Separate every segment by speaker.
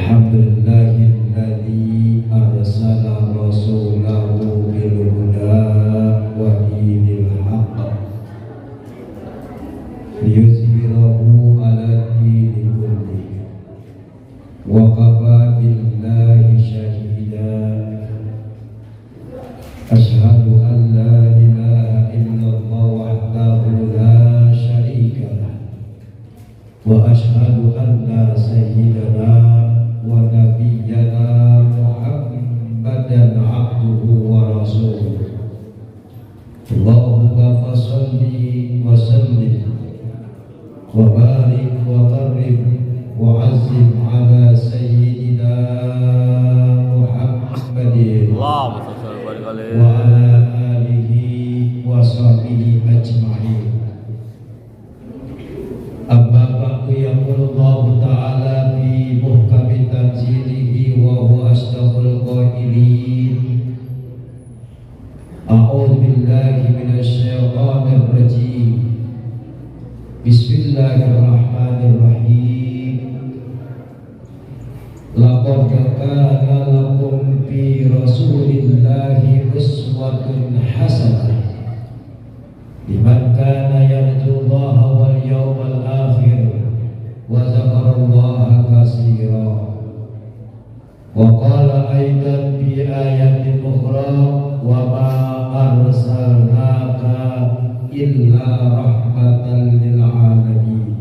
Speaker 1: Alhamdulillahilladzi arsala rasulahu bil huda wa dinil haqq liyuzhirahu 'ala dini kullihi wa kafa billahi shahida. Asyhadu an la ilaha illallah wahdahu la syarika lah wa asyhadu anna sayyidana wa nabiyyana Muhammadan abduhu wa rasuluh. Allahumma fasholli wa sallim wa barik wa qarrib wa azzim ala sayyidina Muhammadin wa ala alihi wa sahbihi ajma'in. Amma ba'du, yaqulu Allah ta'ala fi muhkami tanzilihi wa huwa asdaqul qailin. A'udzu billahi minasy syaithanir rajim. Bismillahirrahmanirrahim. Laqad kana lakum fi rasulillahi uswatun hasanah liman kana yarjullaha wal yawmal akhir wa dzakarallaha katsira. Wa qala aidan fi ayatin ukhra wa ma arsalnaka illa rahmatan lil alamin.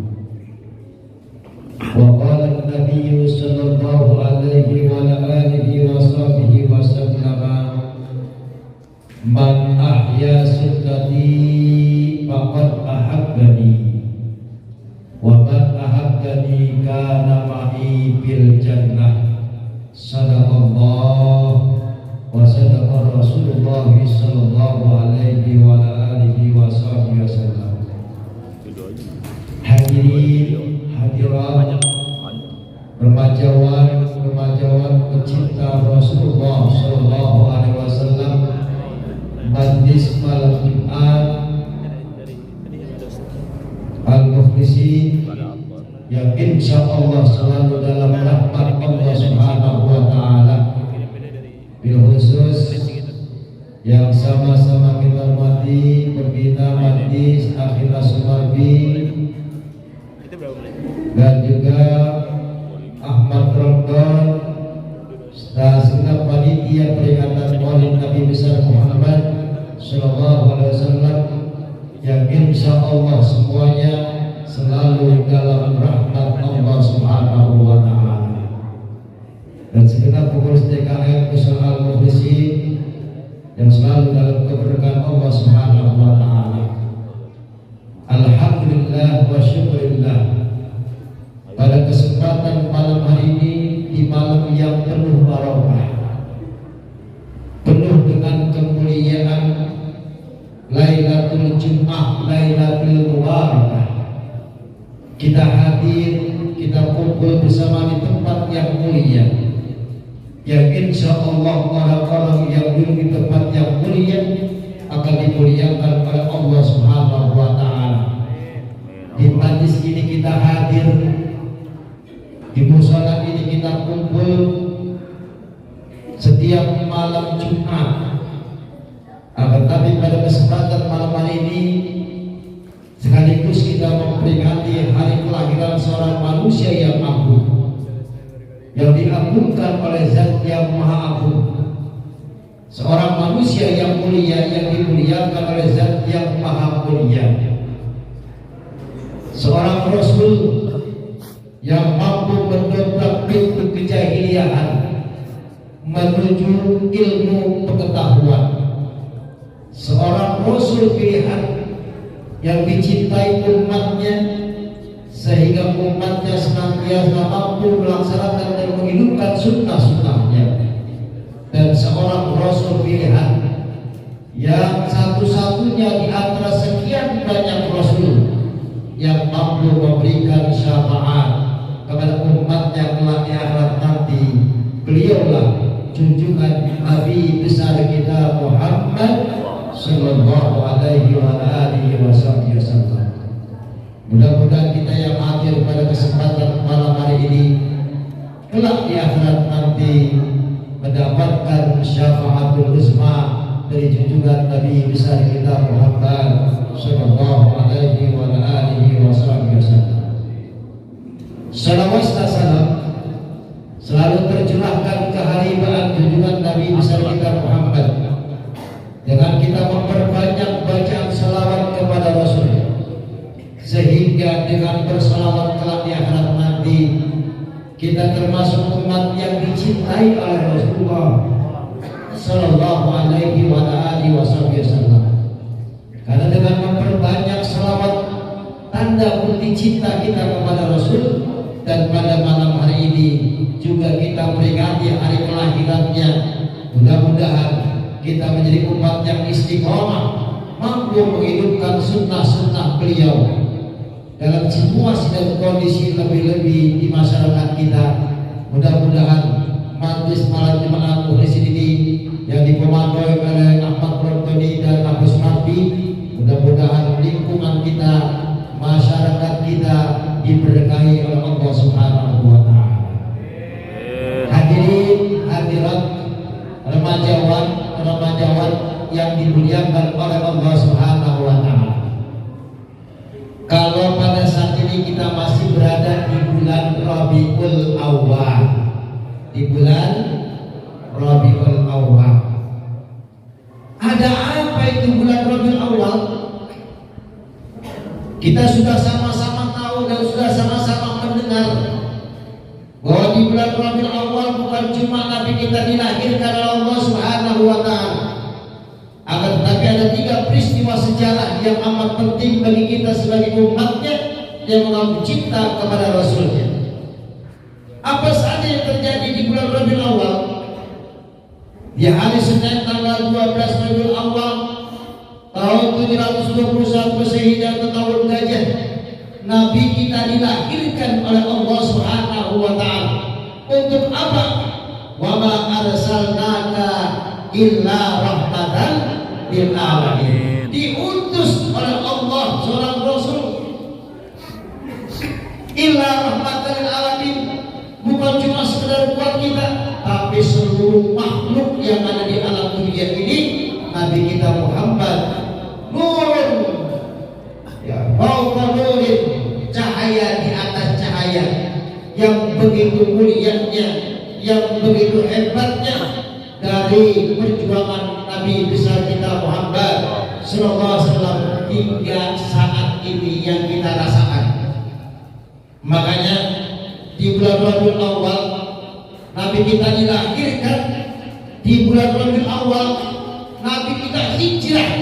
Speaker 1: Wa qala an-nabiy sallallahu alaihi wa alihi wa sahbihi wa sallam, man ahya sunnati faqad ahabbani wa man ahabbani kana ma'i fil jannah. Sadaqallah wa sadaqa Rasulullah sallallahu alaihi wa alihi wa sahbihi wasallam. Hadirin hadirat, remajawan pecinta Rasulullah sallallahu alaihi wasallam, majlis malam Jumat al-mukhlisin yang insyaallah selalu dalam rahmat Allah Subhanahu wa taala. Bil khusus yang sama-sama kita hormati pembina majlis Akhina Sumarbi dan juga Ahmad Ramadan, segenap panitia peringatan Maulid Nabi besar Muhammad sallallahu alaihi wasallam yang insyaallah semuanya selalu dalam rahmat Allah Subhanahu wa taala, dan segenap pengurus TKM Pusat Al-Mukhlisin yang selalu dalam keberkahan Allah Subhanahu wa taala. Alhamdulillah wa syukurillah, pada kesempatan malam hari ini, di malam yang penuh barokah, penuh dengan kemuliaan Lailatul Jum'ah, Lailatul Mubarakah, kita hadir, kita kumpul bersama di tempat yang mulia, yang insya Allah orang-orang yang duduk di tempat yang mulia akan dimuliakan oleh Allah Subhanahu wa taala. Di majlis ini kita hadir, di musala ini kita kumpul setiap malam Jumat. Akan tapi pada kesempatan malam hari ini, sekaligus kita memperingati hari kelahiran seorang manusia yang agung, yang diagungkan oleh Zat yang Maha Agung, seorang manusia yang mulia yang dimuliakan oleh Zat yang Maha Mulia, seorang Rasul yang mampu mendobrak pintu kejahiliaan menuju ilmu pengetahuan, seorang Rasul pilihan yang dicintai umatnya sehingga umatnya senantiasa mampu melaksanakan dan menghidupkan sunnah-sunnahnya, dan seorang Rasul pilihan yang satu-satunya di antara sekian banyak Rasul yang mampu memberikan syafaat kepada umatnya kelak di akhirat nanti. Beliaulah junjungan Nabi besar kita Muhammad sallallahu alaihi wa alihi wasallam. Mudah-mudahan kita yang hadir pada kesempatan malam hari ini kelak di akhirat nanti mendapatkan syafaatul uzma dari junjungan Nabi besar kita Muhammad sallallahu alaihi wa alihi wasallam. Salawat dan salam selalu tercurahkan ke haribaan junjungan Nabi besar kita Muhammad dengan kita memperbanyak bacaan salawat kepada Rasul, sehingga dengan bersalawat kelak di akhirat nanti kita termasuk umat yang dicintai oleh Rasulullah sallallahu alaihi wa alihi wasallam. Karena dengan memperbanyak salawat tanda bukti cinta kita kepada Rasul. Dan pada malam hari ini juga kita peringati hari kelahirannya. Mudah-mudahan kita menjadi umat yang istiqomah, mampu menghidupkan sunnah-sunnah beliau dalam situasi dan kondisi lebih-lebih di masyarakat kita. Mudah-mudahan majlis malam Jumat Mukhlis ini yang dikomandoi oleh Ahmad Rontoni dan Agus Marti, mudah-mudahan lingkungan kita, masyarakat kita diberkahi oleh Allah Subhanahu wa taala. Hadirin hadirat remajawan yang dimuliakan oleh Allah Subhanahu wa taala. Kalau pada saat ini kita masih berada di bulan Rabiul Awwal, di bulan Rabiul Awwal, ada apa itu bulan Rabiul Awwal? Kita sudah sama-sama tahu dan sudah sama-sama mendengar bahwa di bulan Rabiul Awwal bukan cuma Nabi kita dilahirkan oleh Allah Subhanahu wa taala, akan tetapi ada 3 peristiwa sejarah yang amat penting bagi kita sebagai umatnya yang mengaku cinta kepada Rasulnya. Apa saja yang terjadi di bulan Rabiul Awwal? Di hari Senin tanggal 12 Rabiul Awwal tahun 721 Hijriah atau tahun Gajah, Nabi kita dilahirkan oleh Allah Subhanahu wa taala. Untuk apa? Wa ma arsalnaka illa rahmatan lil alamin. Diutus oleh Allah seorang rasul illa rahmatan lil alamin, bukan cuma sekedar buat kita, tapi seluruh makhluk yang ada di alam dunia ini. Nabi kita Muhammad nurun, ya, fauqa nurin, cahaya di atas cahaya, yang begitu mulianya, yang begitu hebatnya dari perjuangan Nabi besar kita Muhammad sallallahu alaihi wasallam hingga saat ini yang kita rasakan. Makanya di bulan Rabiul Awwal Nabi kita dilahirkan, di bulan Rabiul Awwal Nabi kita hijrah,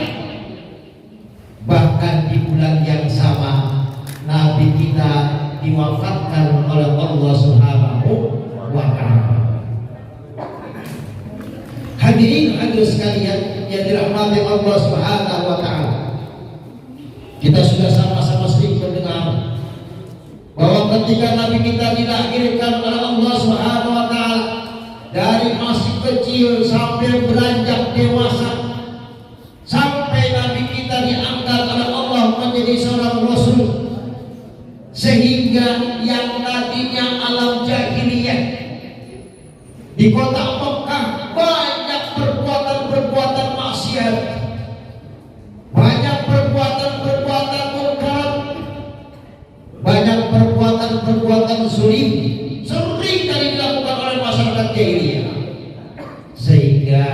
Speaker 1: bahkan di bulan yang sama Nabi kita diwafatkan oleh Allah Subhanahu wa taala. Hadirin hadirat sekalian yang dirahmati Allah Subhanahu wa taala, kita sudah sama-sama sering mendengar bahwa ketika Nabi kita dilahirkan oleh Allah Subhanahu wa taala, dari masih kecil sampai beranjak dewasa, sampai Nabi kita diangkat oleh Allah menjadi seorang Rasul, sehingga yang tadinya alam jahiliyah di kota Mekah banyak perbuatan-perbuatan maksiat, banyak perbuatan-perbuatan munkar, banyak perbuatan-perbuatan zulim, sering kali dilakukan oleh masyarakat jahiliyah. Sehingga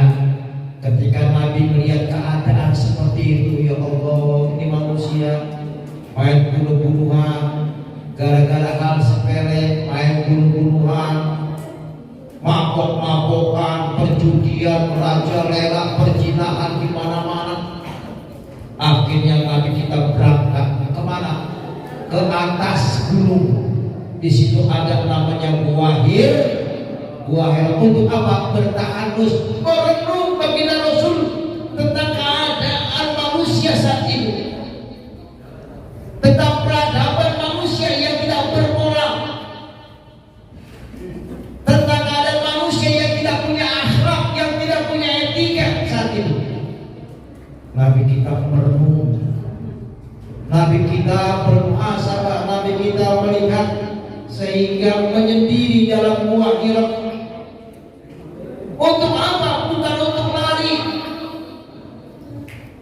Speaker 1: ketika Nabi melihat keadaan seperti itu, ya Allah, ini manusia main bunuh-bunuhan, gara-gara hal sepele main bunuh-bunuhan, mabok-mabokan, perjudian, merajalela, perzinahan di mana-mana. Akhirnya Nabi kita berangkat kemana? Ke atas gunung. Di situ ada namanya Gua Hira. Untuk apa? Bertahanus, merenung baginda Rasul tentang keadaan manusia saat ini, tentang peradaban manusia yang tidak bermoral, tentang keadaan manusia yang tidak punya akhlak, yang tidak punya etika saat ini. Nabi kita merenung, Nabi kita bermuhasabah, Nabi kita melihat sehingga menyendiri dalam gua Hira. Untuk apa? Bukan untuk lari,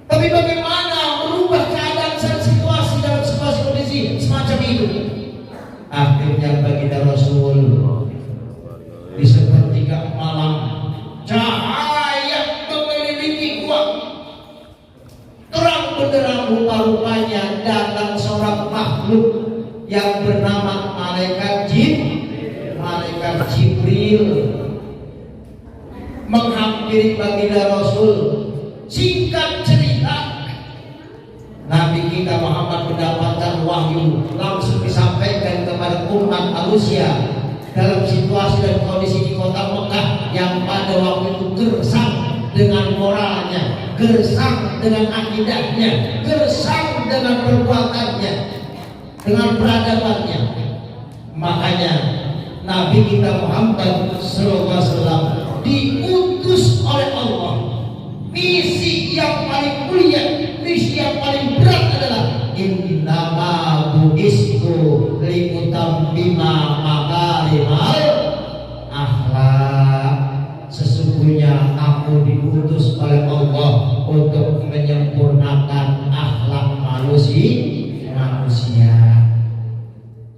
Speaker 1: tapi bagaimana merubah keadaan dan situasi dalam situasi kondisi semacam itu. Akhirnya baginda Rasul di sepertiga malam, cahaya mengelilingi gua, terang benderang rupa-rupanya datang seorang makhluk yang bernama malaikat Jibril menghampiri baginda Rasul. Singkat cerita, Nabi kita Muhammad mendapatkan wahyu langsung disampaikan kepada umat manusia dalam situasi dan kondisi di kota Mekah yang pada waktu itu gersang dengan moralnya, gersang dengan akidahnya, gersang dengan perbuatannya, dengan peradabannya. Makanya Nabi kita Muhammad SAW diutus oleh Allah. Misi yang paling mulia, misi yang paling berat adalah innama bu'istu liutammima makarimal akhlak. Sesungguhnya aku diutus oleh Allah untuk menyempurnakan akhlak manusia.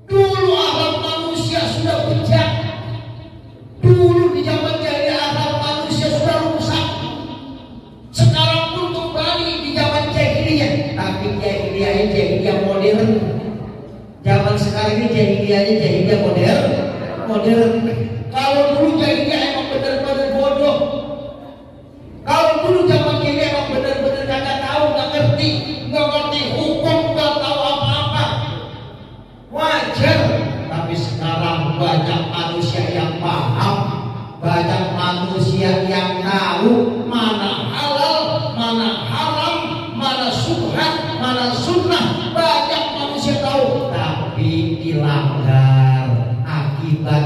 Speaker 1: Dulu akhlak manusia sudah bejat. Dulu di zaman jahiliyah akhlak manusia sudah rusak. Sekarang pun kembali di zaman jahiliyah, tapi jahiliyah modern. Zaman sekarang ini jahiliyah modern. Kalau dulu jahiliyah emang benar-benar bodoh. Kalau dulu zaman jahiliyah emang benar-benar kagak tahu, nggak ngerti hukum, nggak tahu apa-apa. Wajar. Tapi sekarang banyak manusia yang paham, banyak manusia yang tahu mana halal, mana haram, mana subhan, mana sunnah. Banyak manusia tahu, tapi dilanggar akibat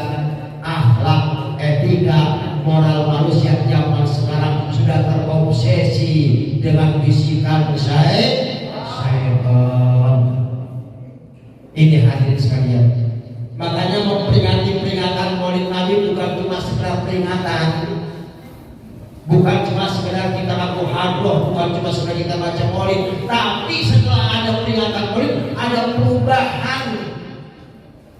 Speaker 1: akhlak, etika, moral manusia zaman sekarang sudah terobsesi dengan bisikan syaitan. Ini hadirin sekalian. Makanya memperingati peringatan Maulid Nabi bukan cuma sekedar peringatan, bukan cuma sekedar kita ngaku hadroh, bukan cuma sekedar kita baca Maulid, tapi setelah ada peringatan Maulid ada perubahan.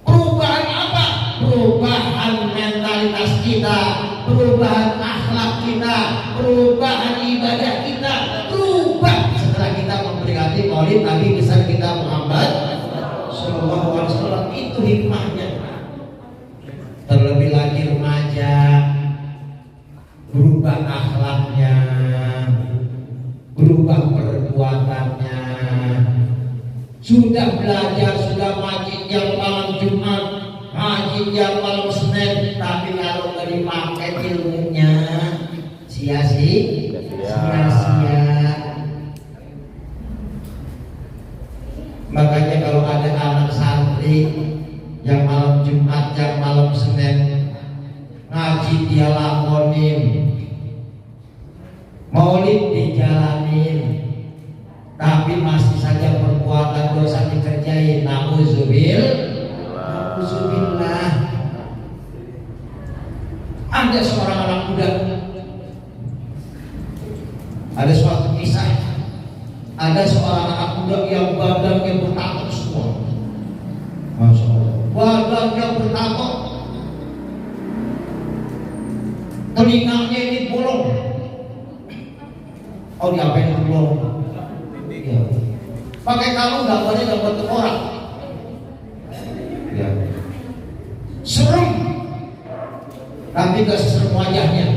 Speaker 1: Perubahan apa? Perubahan mentalitas kita, perubahan akhlak kita, perubahan ibadah kita, berubah setelah kita memperingati Maulid Nabi besar kita Muhammad Sallallahu Alaihi Wasallam. Itu hikmahnya. Terlebih lagi remaja, berubah akhlaknya, berubah perbuatannya. Sudah belajar, sudah majid yang malam Jumat, majid yang malam Senin, tapi kalau nggak dipakai ilmunya sia-sia. Makanya kalau ada anak santri yang malam Jumat, yang malam Senin ngaji dia lakonin, Maulid dijalanin, tapi masih saja perbuatan dosa dikerjain. Nauzubillah. Ada seorang anak muda, ada suatu kisah. Ada seorang anak muda yang badannya bertato semua. Masya Allah, badannya bertato, telinganya ini bolong. Oh, diapain itu bolong? Ya. Pakai kalung gambarnya gambar orang. Ya. Serem, tapi gak seserem wajahnya.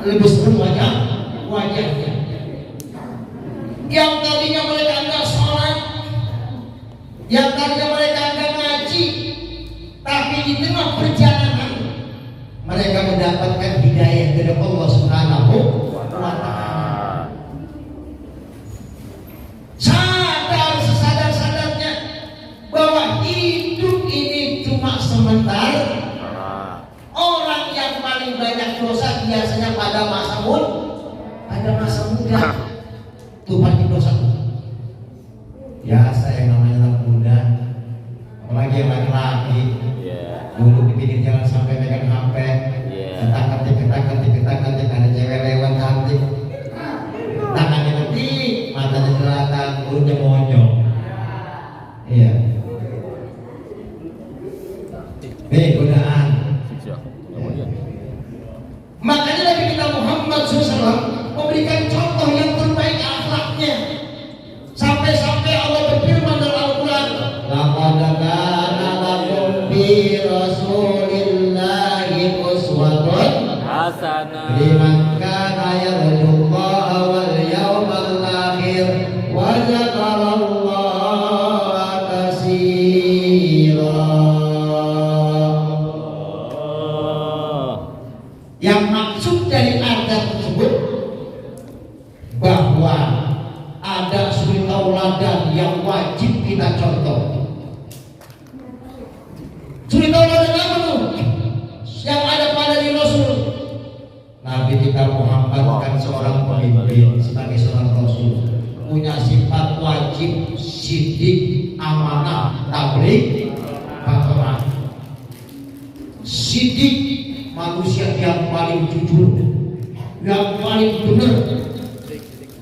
Speaker 1: Lebih serem wajahnya. Yang tadinya mereka enggak sholat, yang tadinya mereka enggak ngaji, tapi di tengah perjalanan mereka mendapatkan hidayah dari Allah Subhanahu wa Ta'ala. Sadar sesadar-sadarnya bahwa hidup ini cuma sementara. Orang yang paling banyak dosa biasanya pada masa muda. Itu pasti dosa. Biasa yang namanya anak muda, apalagi yang laki-laki Bikin jangan sampai megang HP. Ketak-ketik ada cewek lewat cantik. Tangannya nanti, matanya selatan, mulutnya monyong. Iya. Nih godaan. Makanya Nabi kita Muhammad SAW memberikan contoh yang terbaik akhlaknya. Sampai-sampai Allah berfirman dalam Al-Quran, laqad kana lakum fi Rasulillahi uswatun hasanah liman kana yarjullaha wal yawmal akhir wa dzakarallaha katsira. Yang maksud dari ayat tersebut bahwa ada suri tauladan yang wajib kita contoh. Suri tauladan apa tuh? Yang ada pada di Rasul. Nabi kita Muhammad kan seorang pemimpin, sebagai seorang Rasul, punya sifat wajib, sidik, amanah, tabligh, bakat. Sidik, manusia yang paling jujur, yang paling benar,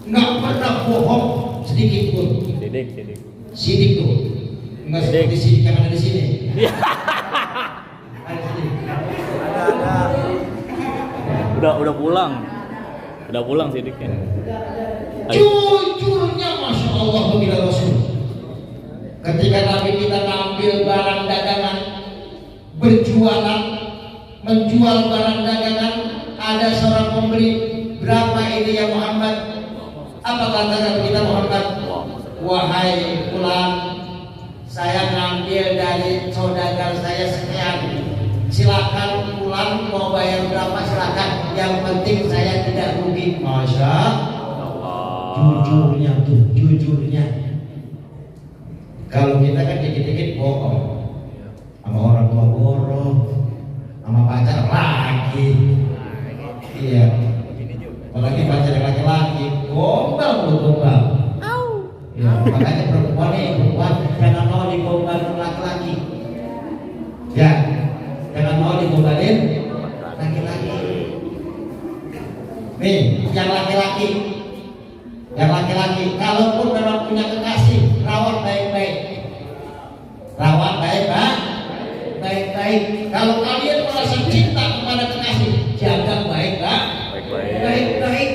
Speaker 1: nggak pernah bohong sedikit pun. Sidik tuh, nggak seperti sidik yang ada di sini. Ada sidik.
Speaker 2: Udah pulang sidiknya.
Speaker 1: Jujurnya Masya Allah bagi Rasul. Ketika Nabi kita ngambil barang dagangan, berjualan, menjual barang dagangan, ada seorang pembeli, berapa ini ya Muhammad? Apa kata Nabi kita Muhammad? Wahai fulan, saya ngambil dari saudagar saya sekian, silakan pulang, mau bayar berapa silakan, yang penting saya tidak rugi. Masya Allah, jujurnya. Kalau kita kan dikit-dikit bohong, sama orang tua bohong, sama pacar lagi. Iya, apalagi pacar laki-laki, gombal. Ya, makanya perempuan jangan mau digombalin laki-laki. Ya, jangan mau digombalin laki-laki. Nih, yang laki-laki, kalaupun memang punya kekasih, rawat baik-baik. Kalau kalian merasa cinta kepada kekasih, jaga baik-baik.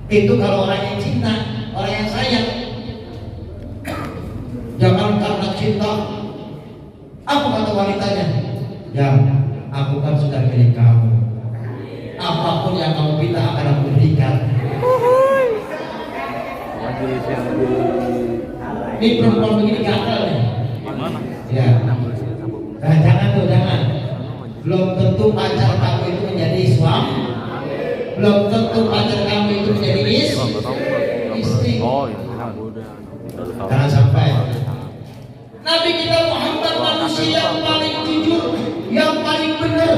Speaker 1: Itu kalau orang yang cinta, orang yang sayang. Jangan karena cinta. Apa kata wanitanya? Ya, aku kan sudah milik kamu. Apapun yang kamu minta akan aku berikan. Ini perempuan begini gagal nih. Ya. Nah, jangan. Belum tentu pacar kamu itu menjadi suami. Belum tentu pacar kamu itu menjadi istri. Jangan sampai. Nabi kita Muhammad manusia yang paling jujur, yang paling benar.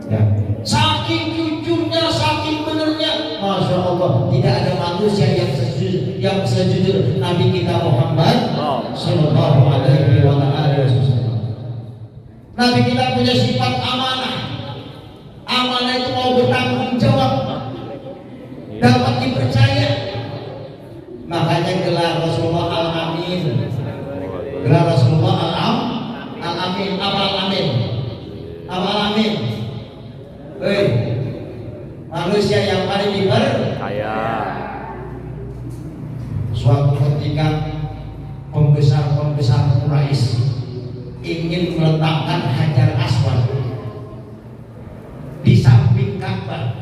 Speaker 1: Ya. Saking jujurnya, saking benernya, Masya Allah, tidak ada manusia yang sejujur Nabi kita Muhammad Sallallahu Alaihi Wasallam. Nabi kita punya sifat amanah. Amanah itu mau bertanggung jawab, dapat dipercaya. Makanya gelar Rasulullah Al-Amin. Gelar Rasulullah Al-Amin. Al-Amin. Hei, manusia yang paling dipercaya. Suatu ketika pembesar Quraisy ingin meletakkan Hajar Aswad di samping Ka'bah.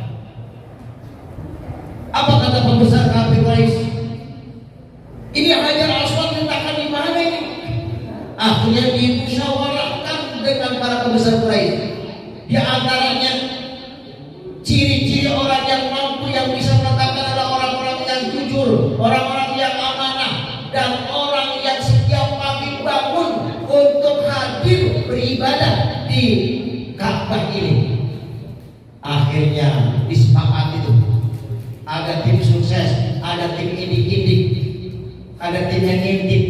Speaker 1: Apa kata pembesar kafir Quraisy? Ini Hajar Aswad diletakkan di mana ini? Akhirnya dimusyawarahkan dengan para pembesar Quraisy. Di antaranya ciri-ciri orang yang mampu yang bisa meletakkan adalah orang-orang yang jujur, orang-orang yang amanah, dan orang yang setiap pagi bangun untuk hadir beribadah di Ka'bah ini. Akhirnya disepakati itu. Ada tim sukses, ada tim indik-indik, ada tim yang ngintip.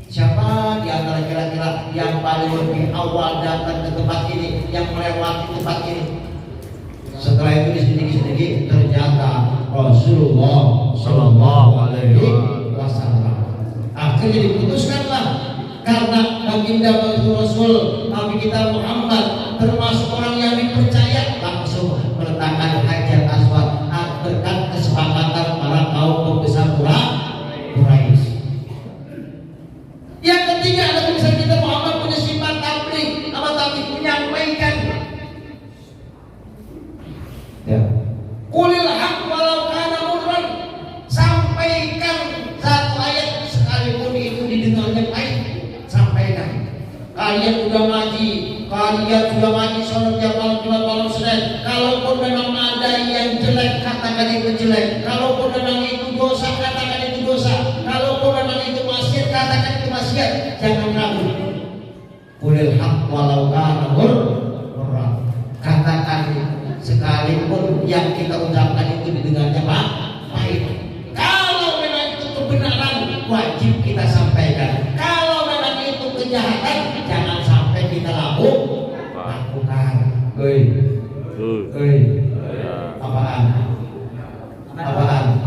Speaker 1: Siapa di antara kira-kira yang paling lebih awal datang ke tempat ini, yang melewati tempat ini? Setelah itu disedikit-sedikit ternyata Rasulullah Shallallahu Alaihi Wasallam. Akhirnya diputuskanlah karena baginda Rasul Nabi kita Muhammad termasuk orang yang dipercaya, langsung meletakkan Hajar Aswad berkat kesepakatan para kaum pembesar Quraisy. Yang ketiga adalah bisa kita Muhammad punya sifat tabligh, menyampaikan. Ya. Qulil haq walau kana murran, sampaikan satu ayat sekalipun itu didengarnya pahit, sampaikan. Kalian sudah ngaji, sholat tiap malam Senin. Kalaupun memang ada yang jelek, katakan itu jelek. Kalaupun memang itu dosa, katakan itu dosa. Kalaupun memang itu maksiat, katakan itu maksiat. Jangan ragu. Qulil haq walau kana murran, katakan sekalipun yang kita ucapkan itu didengarnya pahit. Kalau memang itu kebenaran, wajib kita sampaikan. Kalau memang itu kejahatan, jangan sampai kita lakukan. Apaan?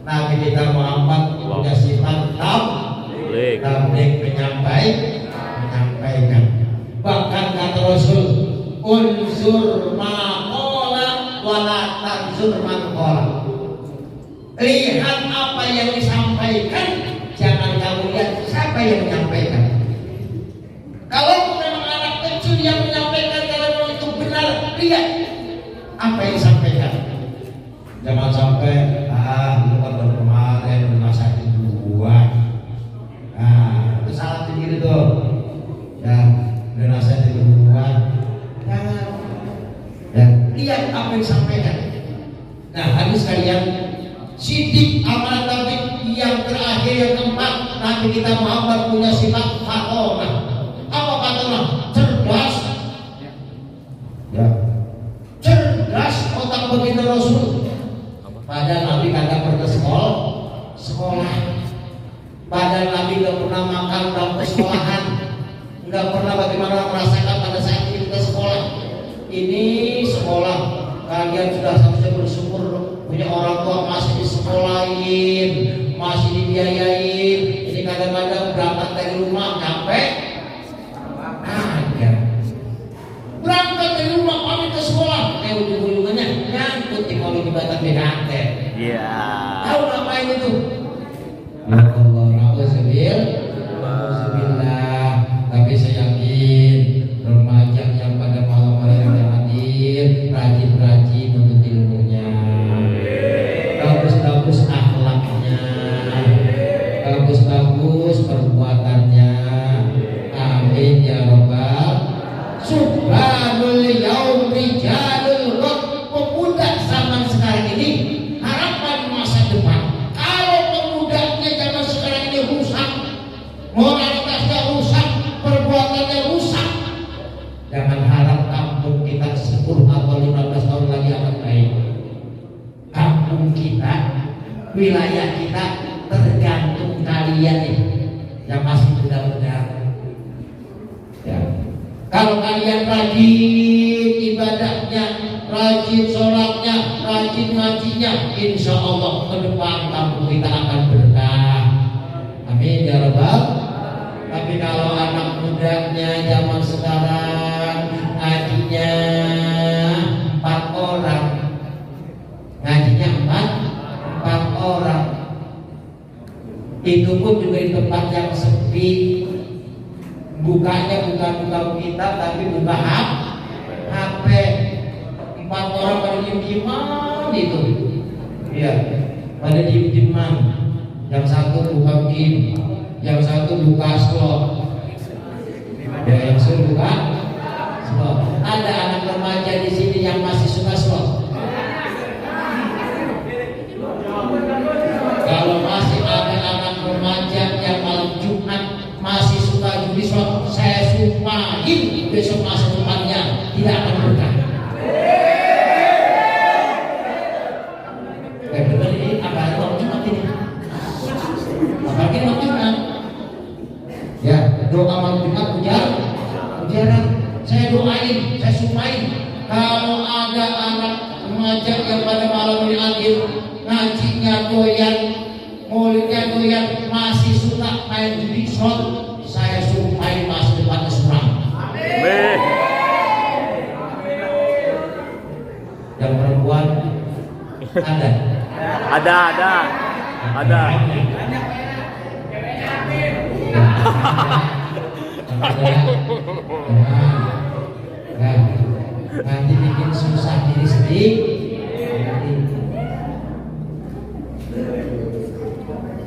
Speaker 1: Nabi kita Muhammad punya sifat tabligh, menyampaikan. Bahkan kata Rasul, unsur maqala wala tanzur man qala. Lihat apa yang disampaikan, jangan kamu lihat siapa yang menyampaikan. Kalau memang anak kecil yang menyampaikan, kalau itu benar, lihat apa yang disampaikan. Jangan sampai itu kan baru kemarin masakin dua. Nah, itu salah sendiri tuh. Ya, udah nasihatin duluan. Jangan. Ya, lihat apa yang disampaikan. Nah, hadis kalian sidik amanat tabligh yang terakhir, yang keempat, Nabi kita Muhammad punya sifat fatonah. Apa fatonah? Cerdas. Ya. Cerdas otak baginda Rasul. Padahal Nabi kagak pernah sekolah. Padahal Nabi gak pernah makan dalam sekolahan. Gak pernah bagaimana merasakan pada saat kita sekolah. Ini sekolah, kalian sudah seharusnya bersyukur punya orang tua masih disekolahin, masih dibiayain. Ini kadang-kadang berangkat dari rumah nyampe aja. Berangkat dari rumah pamit ke sekolah, ujung-ujungnya nyangkut di kalau di batang BKT. Iya. Tahu ngapain itu? Ya Allah, Alhamdulillah. Tapi saya yakin remaja yang pada malam hari yang hadir rajin-rajin menuntut ilmunya, bagus-bagus akhlaknya, bagus-bagus perbuatannya. Amin ya Rabbal. Subhanul yaum rijalul wad. Pemuda zaman sekarang ini harapan masa depan. Kalau pemudanya zaman sekarang ini rusak, moralitasnya rusak, perbuatannya rusak, jangan harap kampung kita 10 atau 15 tahun lagi akan baik. Kampung kita, wilayah kita tergantung kalian nih yang masih muda-muda. Ya. Kalau kalian rajin ibadahnya, rajin sholatnya, rajin ngajinya, insya Allah ke depan kampung kita akan berkah. Amin ya Rabbal. Tapi kalau anak mudanya zaman sekarang ngajinya 4 orang, itu pun juga di tempat yang sepi, bukanya bukan buka kita tapi buka HP. 4 orang pada diem-dieman itu, iya, pada diem-dieman. Yang satu buka game, yang satu buka slot, ya yang satu buka slot. Ada anak remaja di sini yang masih suka slot. Kalau masih ada anak remaja yang malam Jumat masih suka judi slot, saya sumpahin besok masa depannya tidak akan berkah. Benar ini apa waktu Jumat ini? Apalagi waktu Jumat. pelajaran, saya doain, saya sumpahin kalau ada anak remaja yang pada malam ini akhir ngajinya doyan, muridnya doyan, masih suka main judi slot, saya sumpahin masa depannya suram.
Speaker 2: Amin.
Speaker 1: Yang perempuan ada.
Speaker 2: Ada.
Speaker 1: Nanti bikin susah diri sendiri.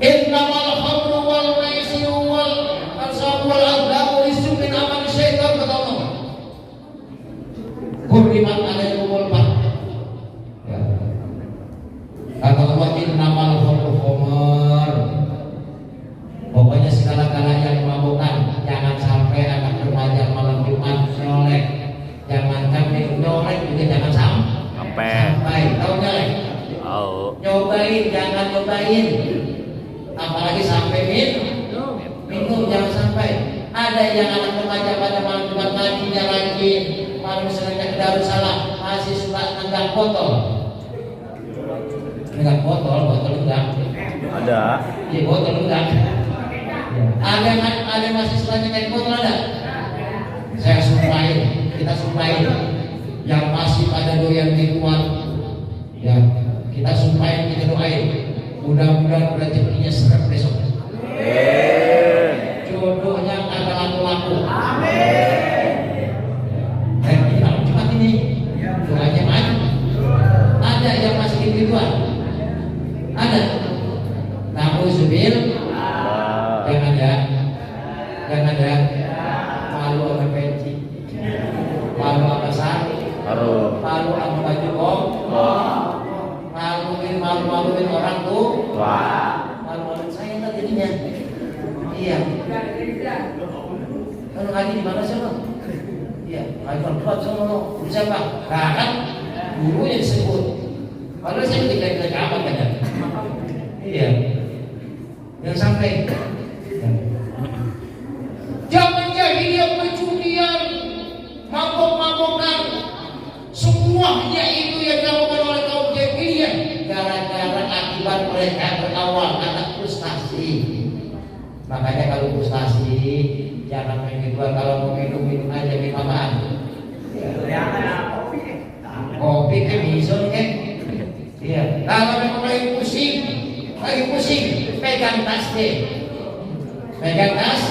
Speaker 1: Innamal khamru wal maisiru wal ansab wal azlamu rijsun min amali syaitan, kata Allah. Hurrimat alaikumul bah. Kata Allah, innamal khamru khamar. Pokoknya segala-gala yang memabukkan, jangan sampai anak remaja malam Jumat nyolek. Jangan sampai nyolek juga jangan sampai. Tahu nyolek?
Speaker 2: Tahu.
Speaker 1: Nyobain, jangan nyobain. Apalagi sampai minum jangan sampai. Ada yang anak remaja pada malam Jumat ngajinya rajin, malam misalnya ke Darussalam masih suka nenggak botol. Nenggak botol enggak.
Speaker 2: Ada.
Speaker 1: Iya, botol enggak. Ada masih suka nenggak botol ada. Saya sumpahin, kita sumpahin yang masih pada doyan minuman, ya kita sumpahin, kita doain. Mudah-mudahan rezekinya seret besok. Jodohnya kagak laku-laku. Ini kalau cepat ini, doanya maju. Ada yang masih gituan? Ada. Nauzubil. Jangan ya. Malu sama peci, malu sama sari, malu sama baju malu-maluin orang tuh, malu-maluin saya nggak jadinya. Iya. Kalau ngaji di mana sih lo? Iya, ngaji perempuan sama lo. Siapa? Kan gurunya disebut. Kalau saya tidak apa kan? Iya. Yang sampai. Zaman jahiliyah perjudian, mabok-mabokan, semuanya itu yang dilakukan oleh kaum jahiliyah gara-gara akibat mereka berawal karena frustasi. Makanya kalau frustasi jangan main kedua, kalau mau minum aja minum apaan? Kopi kan bisa kan? Iya. Kalau memang lagi pusing, pegang tas deh. Pegang tas.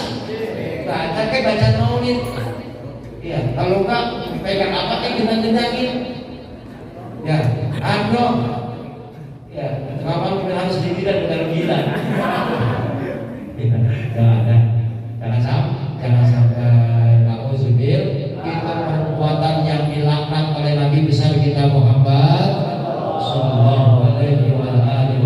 Speaker 1: Baca maulid. Iya, kalau enggak pegang apa gendang-gendangin. Ya, ya, kapan kita harus dibilang dengan gila. Jangan sampai nauzubil, itu perbuatan yang dilaknat oleh Nabi besar kita Muhammad sallallahu alaihi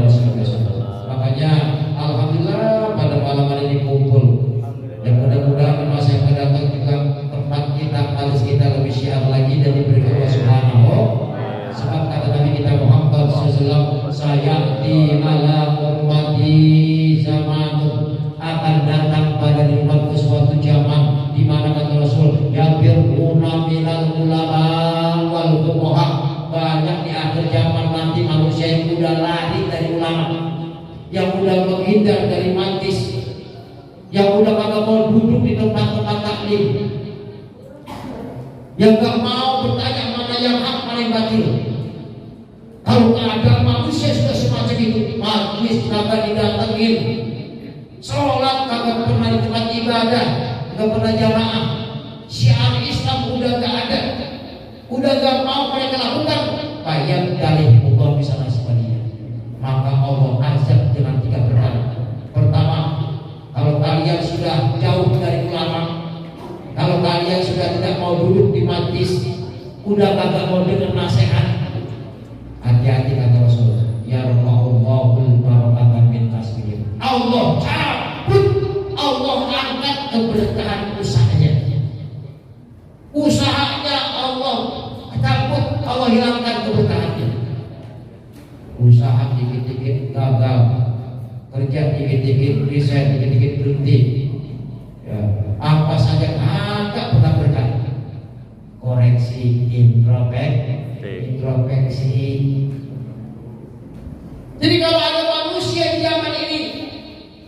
Speaker 1: wasallam. Makanya alhamdulillah pada malam hari ini kumpul. Dan mudah-mudahan masa yang akan datang juga tempat kita, majelis kita lebih syiar lagi dan diberi Allah Subhanahu. Sebab kata Nabi kita Muhammad SAW, sayati ala ummati zamanun, akan datang pada umatku suatu zaman di mana kata Rasul, yabiruna minal ulama wal fuqaha, banyak di akhir zaman nanti manusia yang udah lari dari ulama, yang udah menghindar dari mantis, yang udah kagak mau duduk di tempat-tempat taklim, yang gak mau bertanya mana yang hak mana yang batil. Kalau ada manusia sudah semacam itu, majlis kagak didatengin, sholat kagak pernah di tempat ibadah, gak pernah jamaah, syiar Islam udah gak ada, udah gak mau mereka lakukan. Bayang dalih Allah bisa nasibah dia. Maka Allah azab dengan 3 perkara. Pertama, kalau kalian sudah jauh dari ulama, kalau kalian sudah tidak mau duduk di majlis, udah kagak mau dengar nasihat, hati-hati kata Rasul, ya Rabbul barakatan min tasbih. Allah cabut, Allah angkat keberkahan usahanya Allah cabut, Allah hilangkan keberkahannya. Usaha dikit-dikit gagal, kerja dikit-dikit riset, dikit-dikit berhenti, ya, apa saja agak pernah berkah. introspeksi. Jadi kalau ada manusia di zaman ini,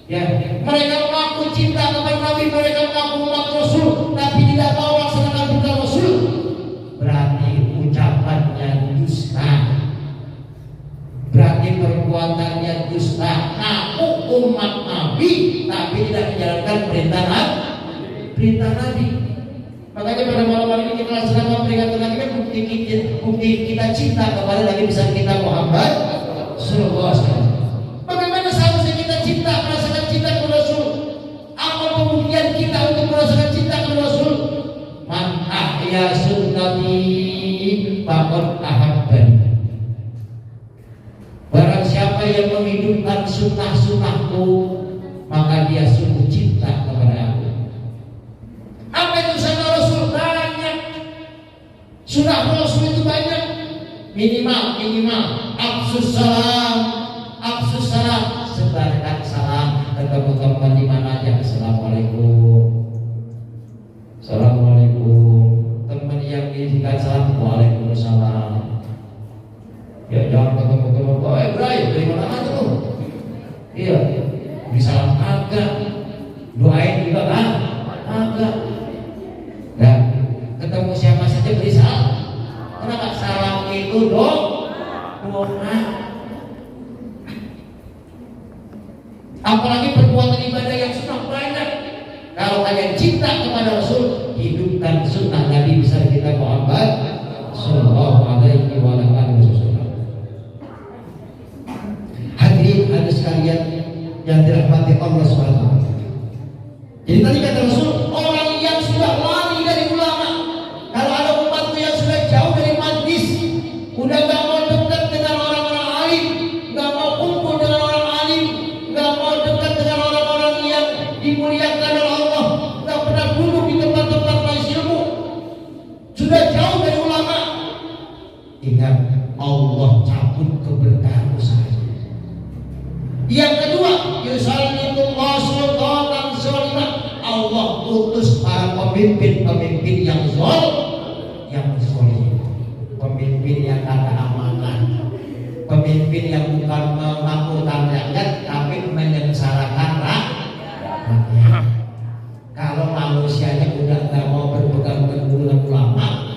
Speaker 1: ya, mereka mengaku cinta kepada Nabi, mereka mengaku umat Rasul, tapi tidak mau melaksanakan perintah Rasul, berarti ucapannya dusta, berarti perbuatannya dusta. Ngaku umat Nabi, tapi tidak menjalankan perintah Nabi. Makanya pada malam ini kita laksanakan peringatan Nabi kan bukti kita cinta kepada Nabi besar kita Muhammad Sallallahu Alaihi Wasallam. Bagaimana seharusnya kita cinta, merasakan cinta kepada Rasul? Apa pembuktian kita untuk merasakan cinta kepada Rasul? Man ahya sunnati faqad ahabbani. Barang siapa yang menghidupkan sunnah-sunnahku, maka dia sungguh cinta kepada aku. Apa itu sunnah Rasul? Banyak. Sunnah Rasul itu banyak. Minimal absus salam, sebarkan salam ke teman-teman di mana aja. Assalamualaikum. Teman yang diizinkan salam, waalaikumsalam. Ya jangan ketemu teman, Ibrahim dari mana aja tuh? Iya, disalam agak, doain juga kan? Agak. Ya, ketemu siapa saja beri salam. Kenapa salam itu doa? Apalagi perbuatan ibadah yang sunnah banyak. Kalau kalian cinta kepada Rasul, hidupkan sunnah Nabi besar kita Muhammad Sallallahu Alaihi Wasallam. Hadirin sekalian yang dirahmati Allah Subhanahu wa taala. Jadi tadi kata Rasul, orang yang sudah lari dari ulama, kalau ada umatku yang sudah jauh dari majlis, udah gak mau dekat dengan orang-orang alim, gak mau kumpul dengan orang alim, gak mau dekat dengan orang-orang yang dimuliakan oleh Allah, gak pernah duduk di tempat-tempat majelis ilmu, sudah jauh dari ulama. Ingat, Allah cabut keberkahan usaha. Yang kedua, yusallimullah sultanan sholimah. Allah utus para pemimpin yang sholim, pemimpin yang ada amanah, pemimpin yang bukan memakmurkan rakyat tapi menyengsarakan rakyat. Kalau manusianya udah nggak mau berpegang teguh dengan ulama,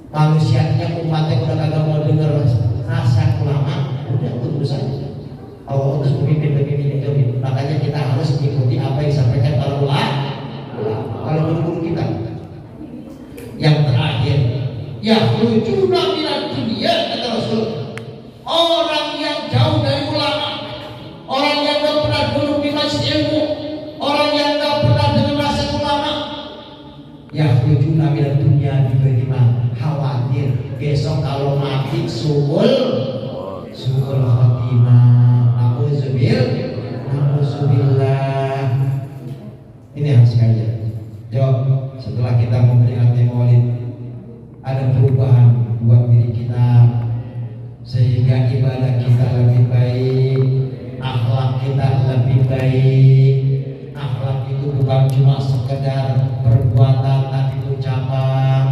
Speaker 1: manusianya umatnya udah kagak mau dengar nasihat ulama, udah putus saja. Allah utus pemimpin itu. Makanya kita harus ikuti apa yang disampaikan para ulama, kalau guru-guru kita. Yang terakhir, yakhrujuna minad dunya, kata Rasul. Orang yang jauh dari ulama, orang yang tidak pernah duduk di majelis ilmu, orang yang tidak pernah dengar nasihat ulama, yakhrujuna minad dunya bima khawatir besok kalau mati suul khatimah. Na'udzubillah. Ini harus sekalian. Jawab, setelah kita memperingati Maulid, ada perubahan buat diri kita sehingga ibadah kita lebih baik, akhlak kita lebih baik. Akhlak itu bukan cuma sekedar perbuatan tapi ucapan.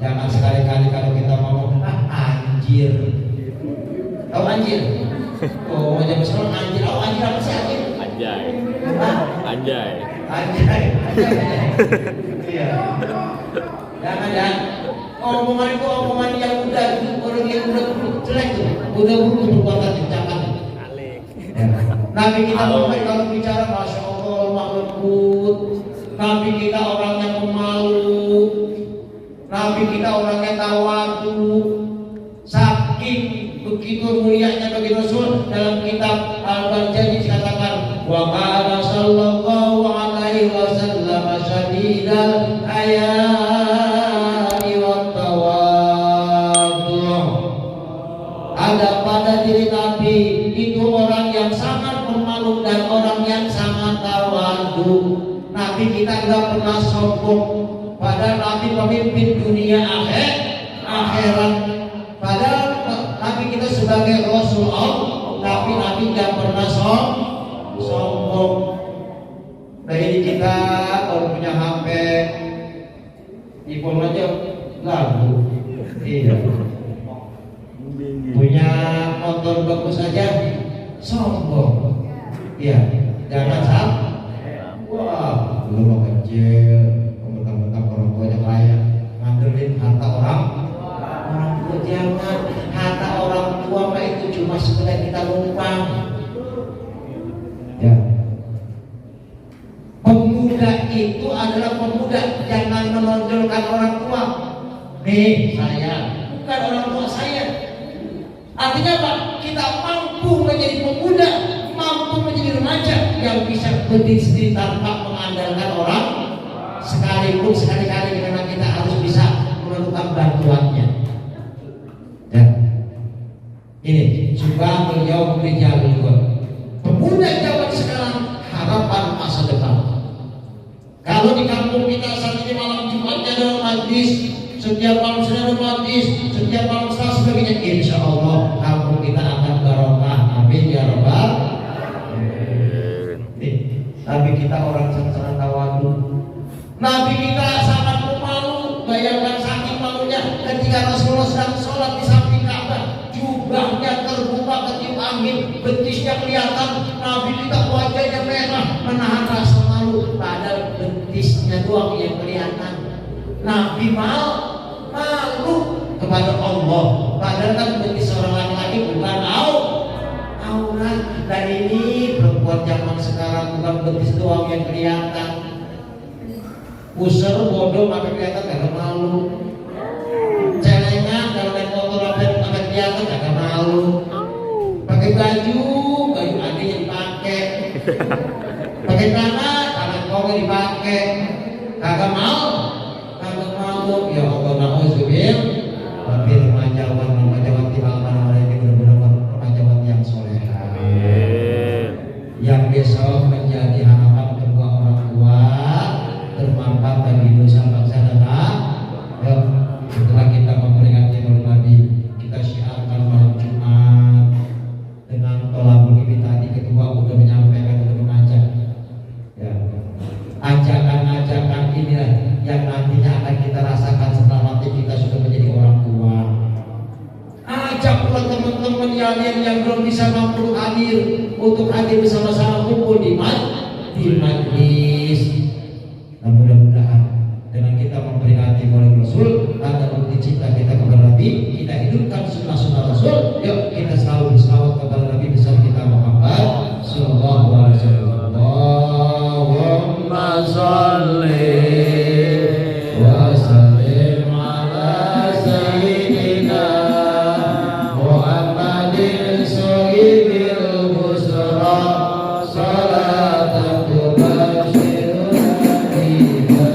Speaker 1: Jangan sekali-kali kalau kita ngomong anjir. Tahu anjir? Oh, macam sekarang anjir. Oh, anjir apa sih anjir? Anjay. Iya. Jangan. Omongan itu omongan yang udah orang yang udah jelek tuh, udah buruk perbuatan ucapan. Nabi kita kalau bicara, masya Allah, lembut. Nabi kita orang yang pemalu. Nabi kita orang yang tawadu. Saking begitu mulianya bagi Rasul, dalam kitab Al-Barjani dikatakan, wa qala sallallahu alaihi wasallam syadidal hayai wat tawadhu. Ada pada diri Nabi itu orang yang sangat pemalu dan orang yang sangat tawadu. Nabi kita enggak pernah sombong, padahal Nabi pemimpin dunia akhirat. Padahal Nabi kita sebagai Rasul Allah, tapi Nabi tidak pernah sombong. Nah ini kita kalau punya HP, iPhone aja lagu. Iya. Punya motor bagus aja sombong. Iya, jangan sampai. Wah, lu mau kecil, mentang-mentang orang tua yang kaya, ngandelin harta orang tua. Jangan, harta orang tua mah itu cuma sekedar kita numpang. Ya. Pemuda itu adalah pemuda, jangan menonjolkan orang tua. Nih saya, bukan orang tua saya. Artinya apa? Kita mampu menjadi pemuda, mampu menjadi remaja yang bisa berdiri sendiri tanpa mengandalkan orang, sekalipun sekali-kali memang kita harus bisa memerlukan bantuannya. Ya. Ini juga beliau rijal juga. Pemuda zaman sekarang harapan masa depan. Kalau di kampung kita saat ini malam Jumatnya ada majlis, setiap malam Senin majlis, setiap malam Selasa sebagainya, insya Allah kampung kita akan barokah. Amin ya rabbal alamin. Tapi kita orang sangat tawadu. Nabi kita sangat pemalu. Bayangkan saking malunya ketika Rasulullah sedang sholat di samping Ka'bah, jubahnya terbuka ketiup angin, betisnya kelihatan. Nabi kita wajahnya merah, menahan rasa malu. Padahal betisnya doang yang kelihatan. Nabi malu kepada Allah. Padahal kan betis seorang laki-laki bukan aurat. Dan ini perempuan zaman sekarang bukan betis doang yang kelihatan. User bodoh maka kelihatan gak malu. Celengan kalau naik motor apa kelihatan gak malu. Pakai baju ada yang dipakai. Pakai tangan kau dipakai. Kagak mau. Ya Allah, na'udzubillah. Tapi remajawan timbangan ini benar-benar remajawan yang soleha, yang besok menjadi harapan kedua orang tua, termanfaat bagi dosa bangsa dan ya, setelah kita memperingati Maulid Nabi, kita syiarkan malam Jumat dengan tolabul ini tadi ketua sudah menyampaikan, sudah mengajak. Ya, ajakan-ajakan inilah yang nantinya akan kita rasakan setelah nanti kita sudah menjadi orang tua. Ajak pula teman-teman yang belum bisa mampu hadir untuk hadir bersama-sama kumpul di majlis. Nah, mudah-mudahan dengan kita memperingati Maulid Rasul, tanda bukti cinta kita kepada Nabi, kita hidupkan sunnah-sunnah Rasul. Yuk kita selalu berselawat kepada Nabi besar kita Muhammad sallallahu alaihi wasallam. Allahumma shalli wa sallim ala sayyidina Muhammadin sahibil busra salatan tubashiruna biha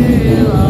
Speaker 2: Alhamdulillah.